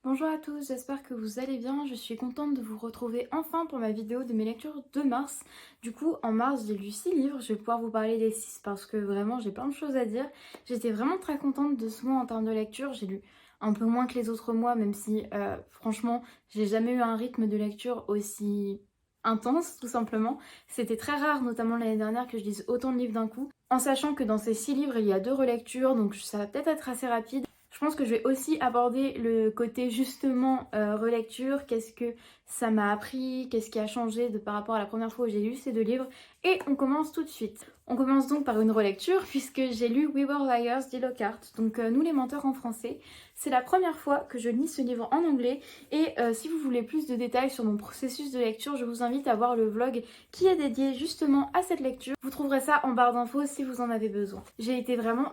Bonjour à tous, j'espère que vous allez bien. Je suis contente de vous retrouver enfin pour ma vidéo de mes lectures de mars. Du coup, en mars, j'ai lu 6 livres. Je vais pouvoir vous parler des 6 parce que vraiment, j'ai plein de choses à dire. J'étais vraiment très contente de ce mois en termes de lecture. J'ai lu un peu moins que les autres mois, même si franchement, j'ai jamais eu un rythme de lecture aussi intense, tout simplement. C'était très rare, notamment l'année dernière, que je lise autant de livres d'un coup. En sachant que dans ces 6 livres, il y a 2 relectures, donc ça va peut-être être assez rapide. Je pense que je vais aussi aborder le côté justement relecture, qu'est-ce que ça m'a appris, qu'est-ce qui a changé par rapport à la première fois où j'ai lu ces 2 livres. Et on commence tout de suite. On commence donc par une relecture puisque j'ai lu We Were Liars d'Hilocart, donc Nous les menteurs en français. C'est la première fois que je lis ce livre en anglais et si vous voulez plus de détails sur mon processus de lecture, je vous invite à voir le vlog qui est dédié justement à cette lecture. Vous trouverez ça en barre d'infos si vous en avez besoin. J'ai été vraiment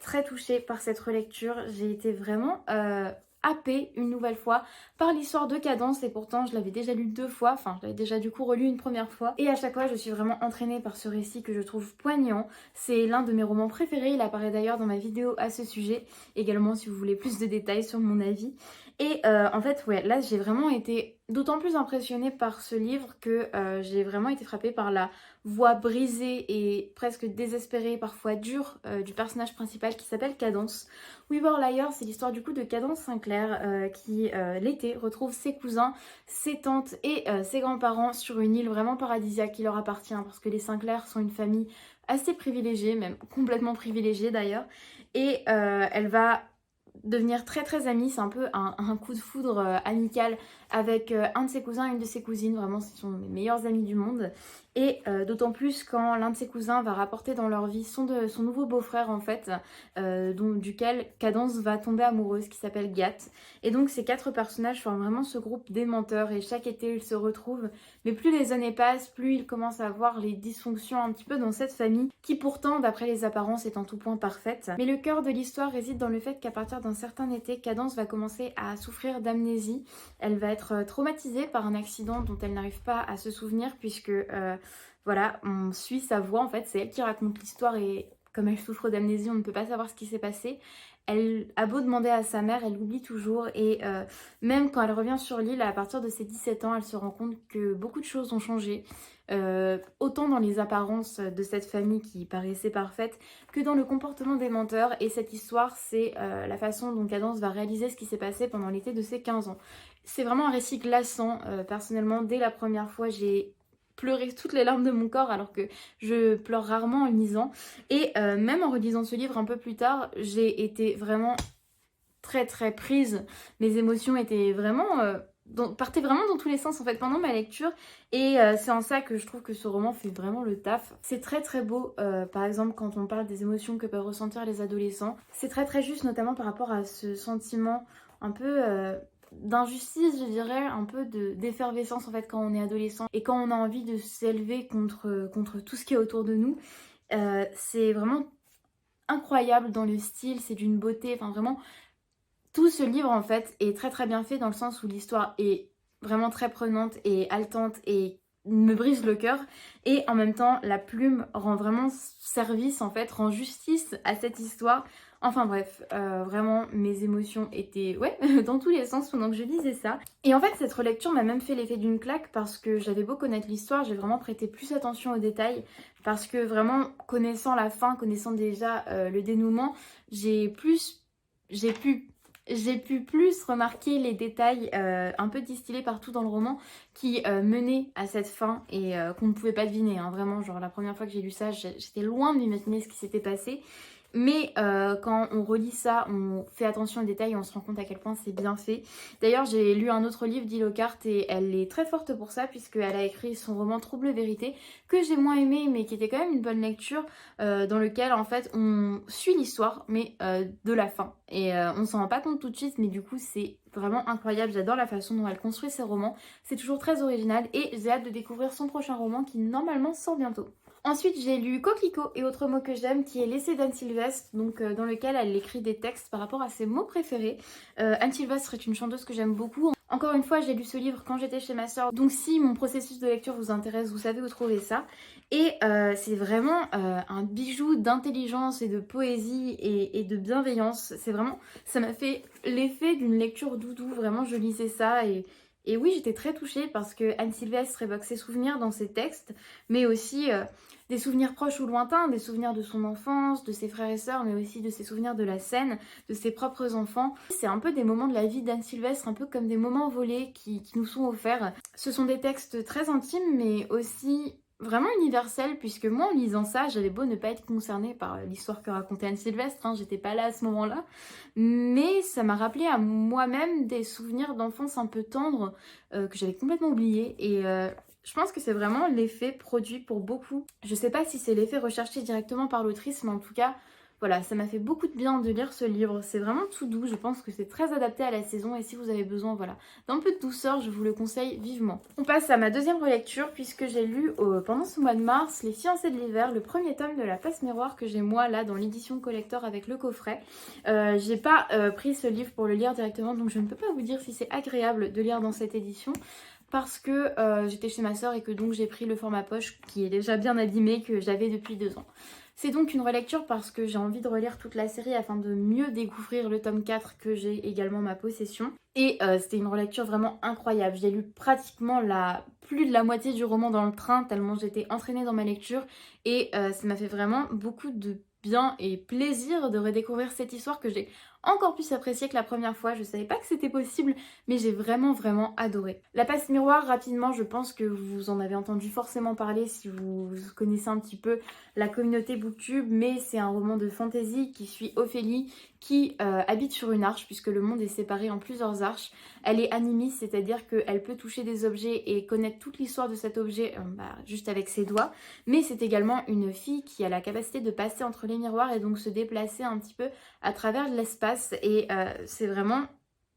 très touchée par cette relecture. J'ai été vraiment happée une nouvelle fois par l'histoire de Cadence et pourtant je l'avais déjà lu 2 fois, enfin je l'avais déjà du coup relu une première fois et à chaque fois je suis vraiment entraînée par ce récit que je trouve poignant. C'est l'un de mes romans préférés, il apparaît d'ailleurs dans ma vidéo à ce sujet, également si vous voulez plus de détails sur mon avis. Et en fait ouais, là j'ai vraiment été d'autant plus impressionnée par ce livre que j'ai vraiment été frappée par la voix brisée et presque désespérée, parfois dure, du personnage principal qui s'appelle Cadence. We Were Liars, c'est l'histoire du coup de Cadence Sinclair qui l'été retrouve ses cousins, ses tantes et ses grands-parents sur une île vraiment paradisiaque qui leur appartient parce que les Sinclair sont une famille assez privilégiée, même complètement privilégiée d'ailleurs. Et elle va devenir très amie, c'est un peu un coup de foudre amical avec un de ses cousins et une de ses cousines, vraiment ce sont mes meilleurs amis du monde. Et d'autant plus quand l'un de ses cousins va rapporter dans leur vie son nouveau beau-frère en fait, duquel Cadence va tomber amoureuse, qui s'appelle Gat. Et donc ces 4 personnages forment vraiment ce groupe des menteurs et chaque été ils se retrouvent. Mais plus les années passent, plus ils commencent à voir les dysfonctions un petit peu dans cette famille, qui pourtant d'après les apparences est en tout point parfaite. Mais le cœur de l'histoire réside dans le fait qu'à partir d'un certain été, Cadence va commencer à souffrir d'amnésie. Elle va être traumatisée par un accident dont elle n'arrive pas à se souvenir puisque voilà, on suit sa voix en fait, c'est elle qui raconte l'histoire et comme elle souffre d'amnésie, on ne peut pas savoir ce qui s'est passé. Elle a beau demander à sa mère, elle l'oublie toujours et même quand elle revient sur l'île à partir de ses 17 ans, elle se rend compte que beaucoup de choses ont changé. Autant dans les apparences de cette famille qui paraissait parfaite que dans le comportement des menteurs. Et cette histoire, c'est la façon dont Cadence va réaliser ce qui s'est passé pendant l'été de ses 15 ans. C'est vraiment un récit glaçant. Personnellement, dès la première fois, j'ai pleuré toutes les larmes de mon corps alors que je pleure rarement en lisant. Et même en relisant ce livre un peu plus tard, j'ai été vraiment très prise. Mes émotions étaient vraiment... partaient vraiment dans tous les sens en fait pendant ma lecture et c'est en ça que je trouve que ce roman fait vraiment le taf. C'est très beau par exemple quand on parle des émotions que peuvent ressentir les adolescents. C'est très juste notamment par rapport à ce sentiment un peu d'injustice, je dirais, un peu d'effervescence en fait quand on est adolescent et quand on a envie de s'élever contre tout ce qui est autour de nous. C'est vraiment incroyable dans le style, c'est d'une beauté, enfin vraiment tout ce livre en fait est très bien fait dans le sens où l'histoire est vraiment très prenante et haletante et me brise le cœur et en même temps la plume rend vraiment service en fait, rend justice à cette histoire. Enfin bref, vraiment mes émotions étaient ouais dans tous les sens pendant que je lisais ça. Et en fait cette relecture m'a même fait l'effet d'une claque parce que j'avais beau connaître l'histoire, j'ai vraiment prêté plus attention aux détails parce que vraiment connaissant la fin, connaissant déjà le dénouement, j'ai pu plus remarquer les détails un peu distillés partout dans le roman qui menaient à cette fin et qu'on ne pouvait pas deviner. Hein. Vraiment, genre la première fois que j'ai lu ça, j'étais loin de m'imaginer ce qui s'était passé. Mais quand on relit ça, on fait attention aux détails et on se rend compte à quel point c'est bien fait. D'ailleurs, j'ai lu un autre livre d'Hilocart et elle est très forte pour ça puisqu'elle a écrit son roman Trouble Vérité que j'ai moins aimé mais qui était quand même une bonne lecture dans lequel en fait on suit l'histoire mais de la fin. Et on s'en rend pas compte tout de suite mais du coup c'est vraiment incroyable. J'adore la façon dont elle construit ses romans. C'est toujours très original et j'ai hâte de découvrir son prochain roman qui normalement sort bientôt. Ensuite, j'ai lu Coquelicot et autres mots que j'aime, qui est l'essai d'Anne Sylvestre, donc dans lequel elle écrit des textes par rapport à ses mots préférés. Anne Sylvestre est une chanteuse que j'aime beaucoup. Encore une fois, j'ai lu ce livre quand j'étais chez ma soeur, donc si mon processus de lecture vous intéresse, vous savez où trouver ça. Et c'est vraiment un bijou d'intelligence et de poésie et de bienveillance. C'est vraiment, ça m'a fait l'effet d'une lecture doudou, vraiment je lisais ça et oui, j'étais très touchée parce que Anne Sylvestre évoque ses souvenirs dans ses textes, mais aussi des souvenirs proches ou lointains, des souvenirs de son enfance, de ses frères et sœurs, mais aussi de ses souvenirs de la scène, de ses propres enfants. C'est un peu des moments de la vie d'Anne Sylvestre, un peu comme des moments volés qui nous sont offerts. Ce sont des textes très intimes, mais aussi vraiment universels, puisque moi, en lisant ça, j'avais beau ne pas être concernée par l'histoire que racontait Anne Sylvestre, hein, j'étais pas là à ce moment-là, mais ça m'a rappelé à moi-même des souvenirs d'enfance un peu tendres que j'avais complètement oubliés, et je pense que c'est vraiment l'effet produit pour beaucoup. Je sais pas si c'est l'effet recherché directement par l'autrice, mais en tout cas, voilà, ça m'a fait beaucoup de bien de lire ce livre. C'est vraiment tout doux, je pense que c'est très adapté à la saison et si vous avez besoin, voilà, d'un peu de douceur, je vous le conseille vivement. On passe à ma deuxième relecture puisque j'ai lu pendant ce mois de mars Les Fiancés de l'hiver, le premier tome de la Passe Miroir que j'ai moi là dans l'édition collector avec le coffret. J'ai pas pris ce livre pour le lire directement, donc je ne peux pas vous dire si c'est agréable de lire dans cette édition parce que j'étais chez ma soeur et que donc j'ai pris le format poche qui est déjà bien abîmé que j'avais depuis 2 ans. C'est donc une relecture parce que j'ai envie de relire toute la série afin de mieux découvrir le tome 4 que j'ai également en ma possession. Et c'était une relecture vraiment incroyable. J'ai lu pratiquement plus de la moitié du roman dans le train tellement j'étais entraînée dans ma lecture et ça m'a fait vraiment beaucoup de bien et plaisir de redécouvrir cette histoire que j'ai encore plus appréciée que la première fois. Je savais pas que c'était possible, mais j'ai vraiment adoré. La Passe Miroir, rapidement, je pense que vous en avez entendu forcément parler si vous connaissez un petit peu la communauté Booktube, mais c'est un roman de fantasy qui suit Ophélie qui habite sur une arche puisque le monde est séparé en plusieurs arches. Elle est animiste, c'est-à-dire qu'elle peut toucher des objets et connaître toute l'histoire de cet objet juste avec ses doigts, mais c'est également une fille qui a la capacité de passer entre les miroirs et donc se déplacer un petit peu à travers l'espace et c'est vraiment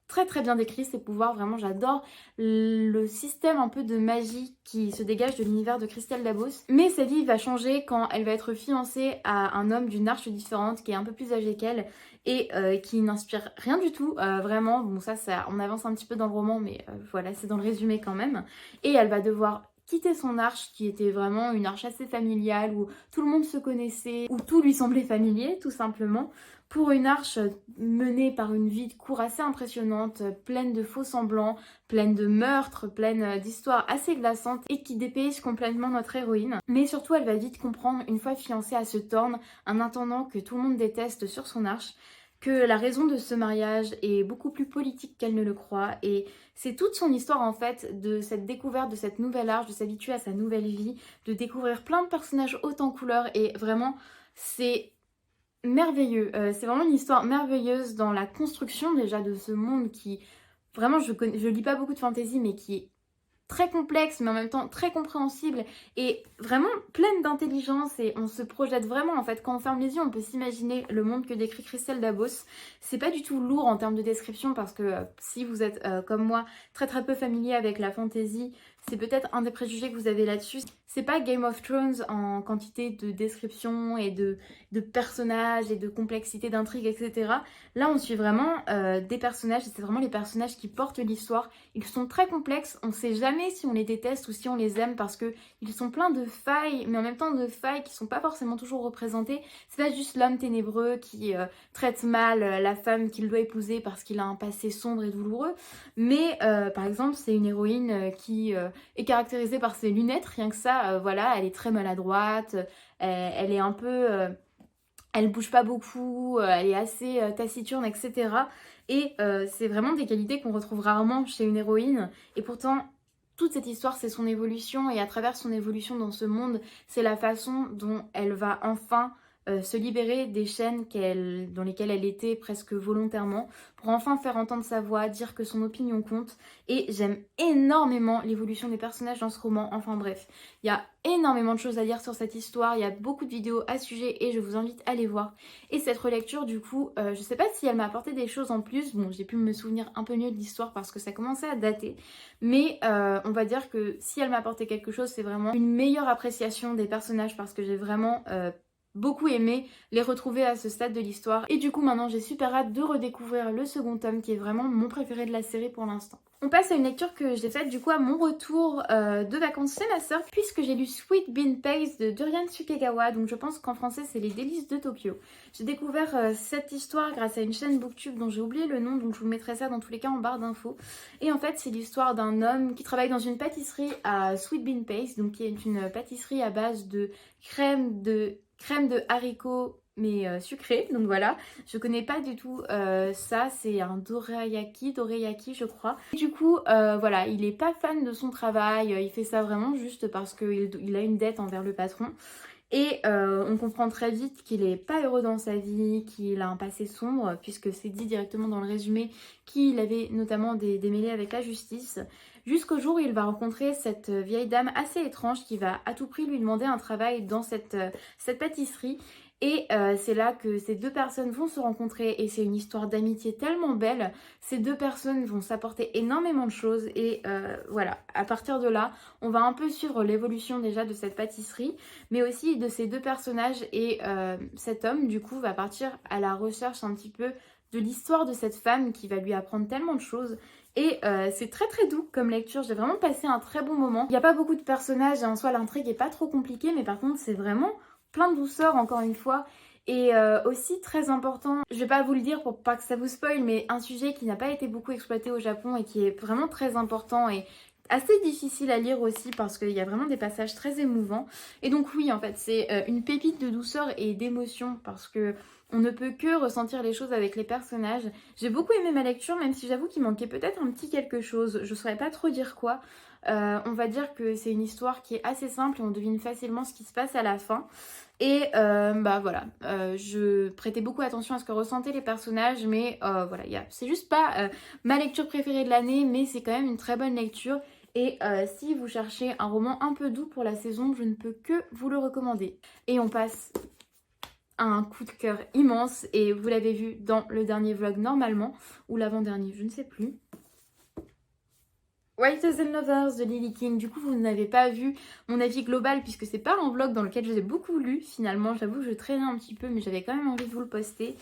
très bien décrit ses pouvoirs, vraiment j'adore le système un peu de magie qui se dégage de l'univers de Christelle Dabos. Mais sa vie va changer quand elle va être fiancée à un homme d'une arche différente qui est un peu plus âgé qu'elle et qui n'inspire rien du tout, vraiment, bon ça on avance un petit peu dans le roman mais voilà c'est dans le résumé quand même. Et elle va devoir quitter son arche qui était vraiment une arche assez familiale où tout le monde se connaissait, où tout lui semblait familier tout simplement, pour une arche menée par une vie de cour assez impressionnante, pleine de faux semblants, pleine de meurtres, pleine d'histoires assez glaçantes et qui dépayse complètement notre héroïne. Mais surtout, elle va vite comprendre, une fois fiancée à ce Thorn, un intendant que tout le monde déteste sur son arche, que la raison de ce mariage est beaucoup plus politique qu'elle ne le croit et c'est toute son histoire en fait de cette découverte de cette nouvelle arche, de s'habituer à sa nouvelle vie, de découvrir plein de personnages haut en couleur et vraiment c'est merveilleux. C'est vraiment une histoire merveilleuse dans la construction déjà de ce monde qui vraiment je lis pas beaucoup de fantasy mais qui est très complexe mais en même temps très compréhensible et vraiment pleine d'intelligence et on se projette vraiment en fait quand on ferme les yeux on peut s'imaginer le monde que décrit Christelle Dabos. C'est pas du tout lourd en termes de description parce que si vous êtes comme moi très peu familier avec la fantasy, c'est peut-être un des préjugés que vous avez là-dessus. C'est pas Game of Thrones en quantité de description et de personnages et de complexité d'intrigue, etc. Là, on suit vraiment des personnages et c'est vraiment les personnages qui portent l'histoire. Ils sont très complexes, on sait jamais si on les déteste ou si on les aime parce que ils sont pleins de failles, mais en même temps de failles qui sont pas forcément toujours représentées. C'est pas juste l'homme ténébreux qui traite mal la femme qu'il doit épouser parce qu'il a un passé sombre et douloureux, mais par exemple, c'est une héroïne qui est caractérisée par ses lunettes, rien que ça, voilà, elle est très maladroite, elle est un peu... elle bouge pas beaucoup, elle est assez taciturne, etc. Et c'est vraiment des qualités qu'on retrouve rarement chez une héroïne. Et pourtant, toute cette histoire, c'est son évolution. Et à travers son évolution dans ce monde, c'est la façon dont elle va enfin se libérer des chaînes dans lesquelles elle était presque volontairement, pour enfin faire entendre sa voix, dire que son opinion compte. Et j'aime énormément l'évolution des personnages dans ce roman. Enfin bref, il y a énormément de choses à dire sur cette histoire, il y a beaucoup de vidéos à ce sujet et je vous invite à les voir. Et cette relecture du coup, je sais pas si elle m'a apporté des choses en plus, bon j'ai pu me souvenir un peu mieux de l'histoire parce que ça commençait à dater, mais on va dire que si elle m'a apporté quelque chose, c'est vraiment une meilleure appréciation des personnages parce que j'ai vraiment beaucoup aimé les retrouver à ce stade de l'histoire. Et du coup maintenant j'ai super hâte de redécouvrir le second tome qui est vraiment mon préféré de la série pour l'instant. On passe à une lecture que j'ai faite du coup à mon retour de vacances chez ma soeur, puisque j'ai lu Sweet Bean Paste de Dorian Sukegawa, donc je pense qu'en français c'est Les Délices de Tokyo. J'ai découvert cette histoire grâce à une chaîne Booktube dont j'ai oublié le nom, donc je vous mettrai ça dans tous les cas en barre d'infos. Et en fait c'est l'histoire d'un homme qui travaille dans une pâtisserie à Sweet Bean Paste, donc qui est une pâtisserie à base de crème de haricots mais sucré, donc voilà, je connais pas du tout ça, c'est un dorayaki je crois. Et du coup voilà, il est pas fan de son travail, il fait ça vraiment juste parce qu'il a une dette envers le patron. Et on comprend très vite qu'il est pas heureux dans sa vie, qu'il a un passé sombre, puisque c'est dit directement dans le résumé qu'il avait notamment des mêlées avec la justice. Jusqu'au jour où il va rencontrer cette vieille dame assez étrange qui va à tout prix lui demander un travail dans cette pâtisserie. Et c'est là que ces deux personnes vont se rencontrer et c'est une histoire d'amitié tellement belle. Ces deux personnes vont s'apporter énormément de choses et voilà, à partir de là, on va un peu suivre l'évolution déjà de cette pâtisserie, mais aussi de ces deux personnages et cet homme du coup va partir à la recherche un petit peu de l'histoire de cette femme qui va lui apprendre tellement de choses. Et c'est très très doux comme lecture, j'ai vraiment passé un très bon moment. Il n'y a pas beaucoup de personnages et en soi l'intrigue est pas trop compliquée, mais par contre c'est vraiment plein de douceur encore une fois. Et aussi très important, je vais pas vous le dire pour pas que ça vous spoil, mais un sujet qui n'a pas été beaucoup exploité au Japon et qui est vraiment très important et assez difficile à lire aussi parce qu'il y a vraiment des passages très émouvants. Et donc oui en fait c'est une pépite de douceur et d'émotion parce que on ne peut que ressentir les choses avec les personnages. J'ai beaucoup aimé ma lecture même si j'avoue qu'il manquait peut-être un petit quelque chose, je saurais pas trop dire quoi. On va dire que c'est une histoire qui est assez simple et on devine facilement ce qui se passe à la fin. Et bah voilà, je prêtais beaucoup attention à ce que ressentaient les personnages, mais voilà, c'est juste pas ma lecture préférée de l'année, mais c'est quand même une très bonne lecture. Et si vous cherchez un roman un peu doux pour la saison, je ne peux que vous le recommander. Et on passe à un coup de cœur immense, et vous l'avez vu dans le dernier vlog normalement, ou l'avant-dernier, je ne sais plus. White and Lovers de Lily King. Du coup vous n'avez pas vu mon avis global puisque c'est pas un vlog dans lequel je vous ai beaucoup lu finalement. J'avoue que je traînais un petit peu mais j'avais quand même envie de vous le poster.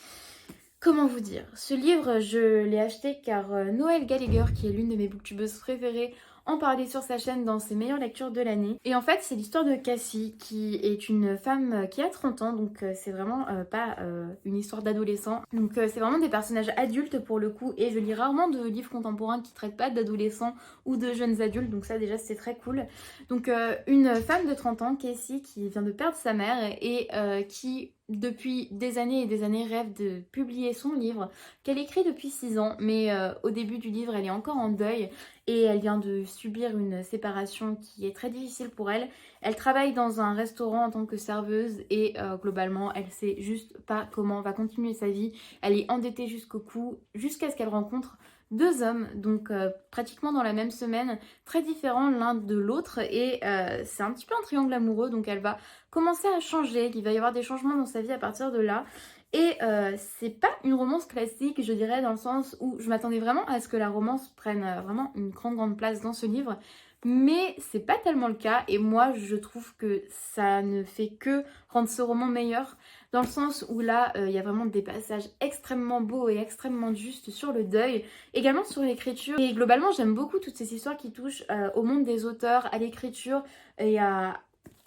Comment vous dire? Ce livre, je l'ai acheté car Noël Gallagher, qui est l'une de mes booktubeuses préférées, en parlait sur sa chaîne dans ses meilleures lectures de l'année. Et en fait, c'est l'histoire de Cassie, qui est une femme qui a 30 ans, donc c'est vraiment pas une histoire d'adolescent. Donc c'est vraiment des personnages adultes pour le coup, et je lis rarement de livres contemporains qui traitent pas d'adolescents ou de jeunes adultes, donc ça déjà c'est très cool. Donc une femme de 30 ans, Cassie, qui vient de perdre sa mère et qui depuis des années et des années rêve de publier son livre qu'elle écrit depuis 6 ans, mais au début du livre elle est encore en deuil et elle vient de subir une séparation qui est très difficile pour elle. Elle travaille dans un restaurant en tant que serveuse et globalement elle sait juste pas comment va continuer sa vie. Elle est endettée jusqu'au cou jusqu'à ce qu'elle rencontre deux hommes, donc pratiquement dans la même semaine, très différents l'un de l'autre et c'est un petit peu un triangle amoureux, donc elle va commencer à changer, il va y avoir des changements dans sa vie à partir de là. Et c'est pas une romance classique, je dirais, dans le sens où je m'attendais vraiment à ce que la romance prenne vraiment une grande place dans ce livre. Mais c'est pas tellement le cas et moi je trouve que ça ne fait que rendre ce roman meilleur dans le sens où là il y a vraiment des passages extrêmement beaux et extrêmement justes sur le deuil, également sur l'écriture et globalement j'aime beaucoup toutes ces histoires qui touchent au monde des auteurs, à l'écriture et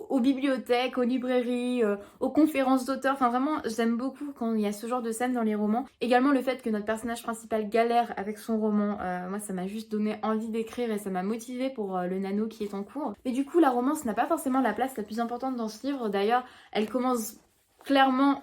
aux bibliothèques, aux librairies, aux conférences d'auteurs. Enfin vraiment, j'aime beaucoup quand il y a ce genre de scène dans les romans. Également le fait que notre personnage principal galère avec son roman, moi ça m'a juste donné envie d'écrire et ça m'a motivée pour le nano qui est en cours. Mais du coup la romance n'a pas forcément la place la plus importante dans ce livre. D'ailleurs, elle commence clairement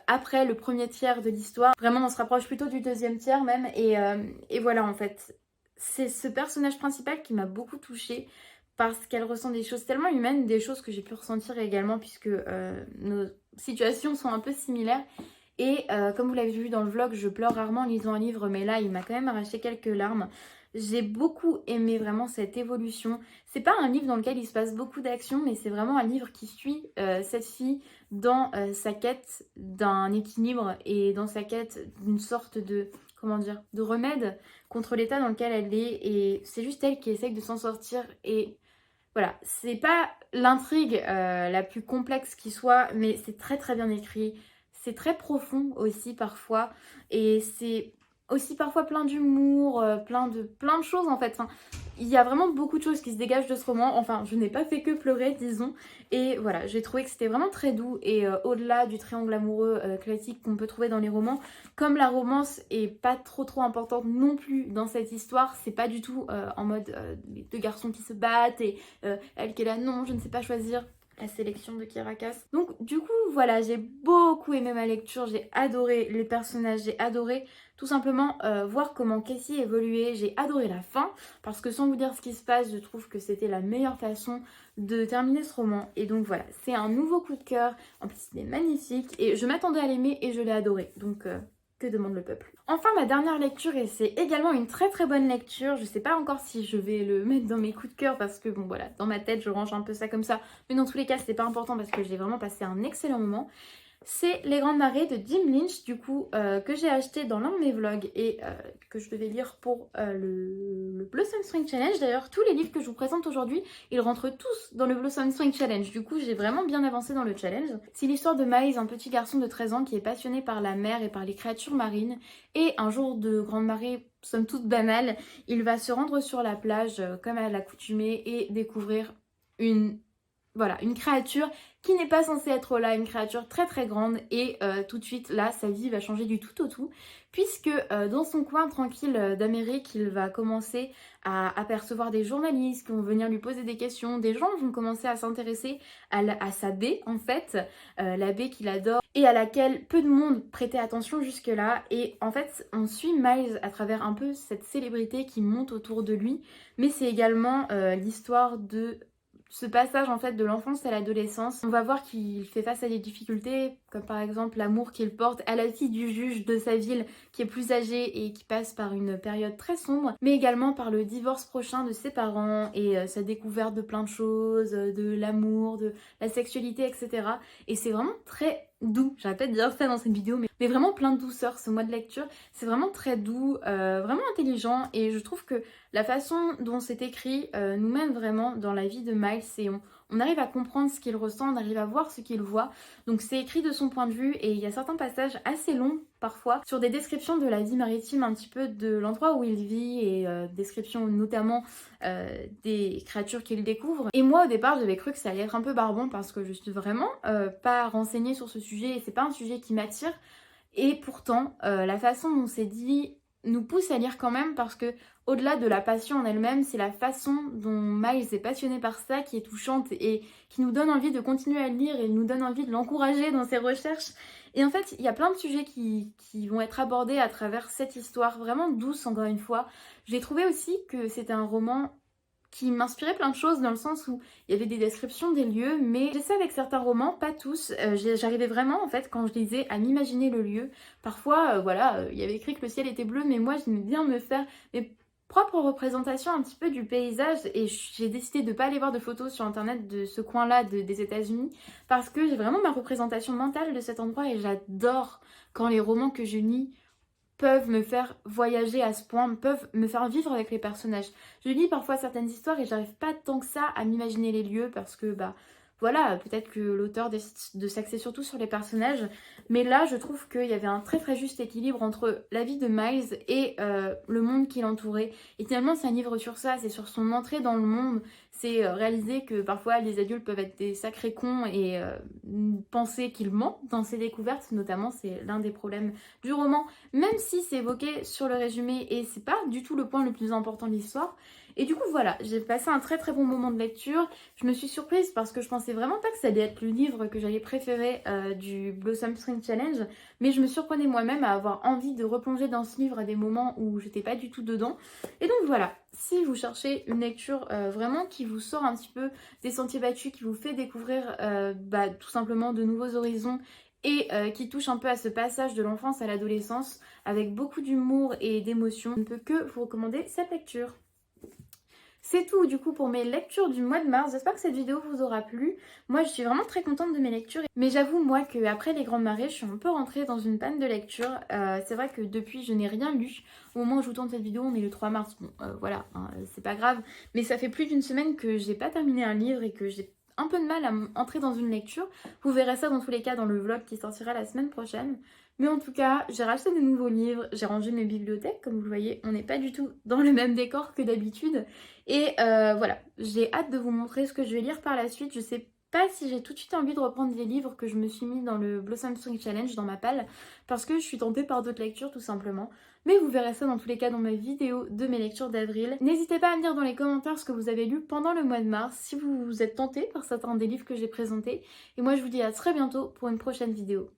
après le premier tiers de l'histoire. Vraiment on se rapproche plutôt du deuxième tiers même et voilà en fait. C'est ce personnage principal qui m'a beaucoup touchée parce qu'elle ressent des choses tellement humaines, des choses que j'ai pu ressentir également puisque nos situations sont un peu similaires. Et comme vous l'avez vu dans le vlog, je pleure rarement en lisant un livre, mais là il m'a quand même arraché quelques larmes. J'ai beaucoup aimé vraiment cette évolution. C'est pas un livre dans lequel il se passe beaucoup d'action, mais c'est vraiment un livre qui suit cette fille dans sa quête d'un équilibre et dans sa quête d'une sorte de, comment dire, de remède contre l'état dans lequel elle est. Et c'est juste elle qui essaye de s'en sortir et Voilà, c'est pas l'intrigue la plus complexe qui soit, mais c'est très très bien écrit. C'est très profond aussi parfois. Et c'est aussi parfois plein d'humour, plein de choses en fait. Enfin, il y a vraiment beaucoup de choses qui se dégagent de ce roman. Enfin, je n'ai pas fait que pleurer, disons. Et voilà, j'ai trouvé que c'était vraiment très doux. Et au-delà du triangle amoureux classique qu'on peut trouver dans les romans, comme la romance est pas trop importante non plus dans cette histoire, c'est pas du tout en mode les deux garçons qui se battent et elle qui est là, non, je ne sais pas choisir. La sélection de Kirakas. Donc du coup, voilà, j'ai beaucoup aimé ma lecture, j'ai adoré les personnages, j'ai adoré tout simplement voir comment Cassie évoluait, j'ai adoré la fin, parce que sans vous dire ce qui se passe, je trouve que c'était la meilleure façon de terminer ce roman. Et donc voilà, c'est un nouveau coup de cœur, en plus il est magnifique, et je m'attendais à l'aimer et je l'ai adoré, donc que demande le peuple. Enfin, ma dernière lecture, et c'est également une très très bonne lecture, je sais pas encore si je vais le mettre dans mes coups de cœur parce que bon voilà, dans ma tête je range un peu ça comme ça, mais dans tous les cas c'est pas important parce que j'ai vraiment passé un excellent moment. C'est Les Grandes Marées de Jim Lynch, du coup, que j'ai acheté dans l'un de mes vlogs et que je devais lire pour le Blossom Spring Challenge. D'ailleurs, tous les livres que je vous présente aujourd'hui, ils rentrent tous dans le Blossom Spring Challenge. Du coup, j'ai vraiment bien avancé dans le challenge. C'est l'histoire de Miles, un petit garçon de 13 ans qui est passionné par la mer et par les créatures marines. Et un jour de grande marée, somme toute banale, il va se rendre sur la plage comme à l'accoutumée et découvrir une créature qui n'est pas censée être là, une créature très très grande et tout de suite là sa vie va changer du tout au tout puisque dans son coin tranquille d'Amérique il va commencer à apercevoir des journalistes qui vont venir lui poser des questions, des gens vont commencer à s'intéresser à sa baie en fait, la baie qu'il adore et à laquelle peu de monde prêtait attention jusque là et en fait on suit Miles à travers un peu cette célébrité qui monte autour de lui mais c'est également l'histoire de ce passage en fait de l'enfance à l'adolescence. On va voir qu'il fait face à des difficultés comme par exemple l'amour qu'il porte à la fille du juge de sa ville qui est plus âgée et qui passe par une période très sombre, mais également par le divorce prochain de ses parents et sa découverte de plein de choses, de l'amour, de la sexualité, etc. Et c'est vraiment très doux, j'arrête pas de dire ça dans cette vidéo, mais vraiment plein de douceur ce mois de lecture, c'est vraiment très doux, vraiment intelligent et je trouve que la façon dont c'est écrit nous mène vraiment dans la vie de Miles et on arrive à comprendre ce qu'il ressent, on arrive à voir ce qu'il voit. Donc c'est écrit de son point de vue et il y a certains passages assez longs parfois sur des descriptions de la vie maritime un petit peu de l'endroit où il vit et descriptions notamment des créatures qu'il découvre. Et moi au départ j'avais cru que ça allait être un peu barbant parce que je suis vraiment pas renseignée sur ce sujet et c'est pas un sujet qui m'attire. Et pourtant la façon dont c'est dit nous pousse à lire quand même parce que au-delà de la passion en elle-même, c'est la façon dont Miles est passionné par ça qui est touchante et qui nous donne envie de continuer à le lire et nous donne envie de l'encourager dans ses recherches. Et en fait, il y a plein de sujets qui vont être abordés à travers cette histoire, vraiment douce encore une fois. J'ai trouvé aussi que c'était un roman qui m'inspirait plein de choses dans le sens où il y avait des descriptions des lieux, mais j'essaie avec certains romans, pas tous, j'arrivais vraiment en fait quand je lisais à m'imaginer le lieu. Parfois, il y avait écrit que le ciel était bleu, mais moi j'aimais bien me faire mes propres représentations un petit peu du paysage et j'ai décidé de ne pas aller voir de photos sur internet de ce coin-là des États-Unis parce que j'ai vraiment ma représentation mentale de cet endroit et j'adore quand les romans que je lis peuvent me faire voyager à ce point, peuvent me faire vivre avec les personnages. Je lis parfois certaines histoires et j'arrive pas tant que ça à m'imaginer les lieux parce que peut-être que l'auteur décide de s'axer surtout sur les personnages, mais là je trouve qu'il y avait un très très juste équilibre entre la vie de Miles et le monde qui l'entourait. Et finalement c'est un livre sur ça, c'est sur son entrée dans le monde, c'est réaliser que parfois les adultes peuvent être des sacrés cons et penser qu'ils mentent dans ses découvertes, notamment c'est l'un des problèmes du roman, même si c'est évoqué sur le résumé et c'est pas du tout le point le plus important de l'histoire. Et du coup voilà, j'ai passé un très très bon moment de lecture. Je me suis surprise parce que je pensais vraiment pas que ça allait être le livre que j'allais préférer du Blossom Spring Challenge, mais je me surprenais moi-même à avoir envie de replonger dans ce livre à des moments où j'étais pas du tout dedans. Et donc voilà, si vous cherchez une lecture vraiment qui vous sort un petit peu des sentiers battus, qui vous fait découvrir tout simplement de nouveaux horizons et qui touche un peu à ce passage de l'enfance à l'adolescence avec beaucoup d'humour et d'émotion, je ne peux que vous recommander cette lecture. C'est tout du coup pour mes lectures du mois de mars. J'espère que cette vidéo vous aura plu. Moi je suis vraiment très contente de mes lectures. Mais j'avoue moi qu'après les grandes marées, je suis un peu rentrée dans une panne de lecture. C'est vrai que depuis je n'ai rien lu. Au moment où je vous tourne cette vidéo, on est le 3 mars. Bon voilà, hein, c'est pas grave. Mais ça fait plus d'une semaine que j'ai pas terminé un livre et que j'ai un peu de mal à entrer dans une lecture. Vous verrez ça dans tous les cas dans le vlog qui sortira la semaine prochaine. Mais en tout cas, j'ai racheté des nouveaux livres, j'ai rangé mes bibliothèques, comme vous le voyez, on n'est pas du tout dans le même décor que d'habitude. Et voilà, j'ai hâte de vous montrer ce que je vais lire par la suite. Je sais pas si j'ai tout de suite envie de reprendre les livres que je me suis mis dans le Blossom Spring Challenge, dans ma palle, parce que je suis tentée par d'autres lectures tout simplement. Mais vous verrez ça dans tous les cas dans ma vidéo de mes lectures d'avril. N'hésitez pas à me dire dans les commentaires ce que vous avez lu pendant le mois de mars, si vous êtes tenté par certains des livres que j'ai présentés. Et moi je vous dis à très bientôt pour une prochaine vidéo.